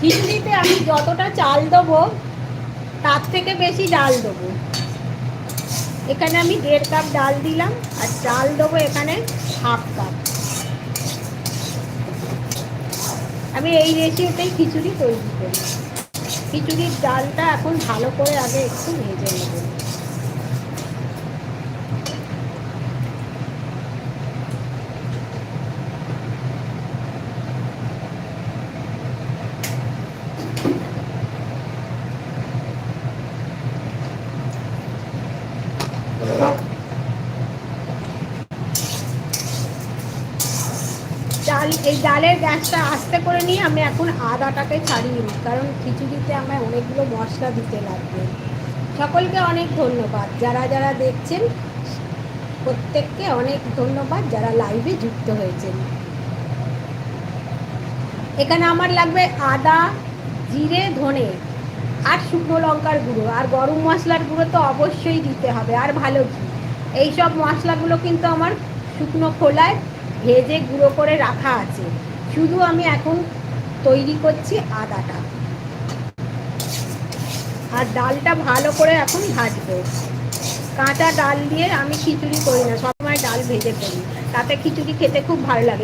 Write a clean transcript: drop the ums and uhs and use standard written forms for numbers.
খিচুড়িতে আমি যতটা চাল দেবো তার থেকে বেশি ডাল দেবো। এখানে আমি 1.5 কাপ ডাল দিলাম আর চাল দেবো এখানে 1/2 কাপ। আমি এই রেশিওতেই খিচুড়ি তৈরি করি। খিচুড়ির ডালটা এখন ভালো করে আগে একটু ভেজে নেব। এই ডালের গ্যাসটা আস্তে করে নিয়ে আমি এখন আদাটাকে ছাড়িয়ে নিই, কারণ খিচুড়িতে আমার অনেকগুলো মশলা দিতে লাগবে। সকলকে অনেক ধন্যবাদ, যারা যারা দেখছেন প্রত্যেককে অনেক ধন্যবাদ, যারা লাইভে যুক্ত হয়েছেন। এখানে আমার লাগবে আদা, জিরে, ধনে আর শুকনো লঙ্কার গুঁড়ো, আর গরম মশলার গুঁড়ো তো অবশ্যই দিতে হবে, আর ভালো ঘি। এইসব মশলাগুলো কিন্তু আমার শুকনো খোলায় ভেজে গুঁড়ো করে রাখা আছে। শুধু আমি এখন তৈরি করছি আদাটা, আর ডালটা ভালো করে এখন ভাজবো। কাঁচা ডাল দিয়ে আমি খিচুড়ি করি না, সবসময় ডাল ভেজে করি, তাতে খিচুড়ি খেতে খুব ভালো লাগে।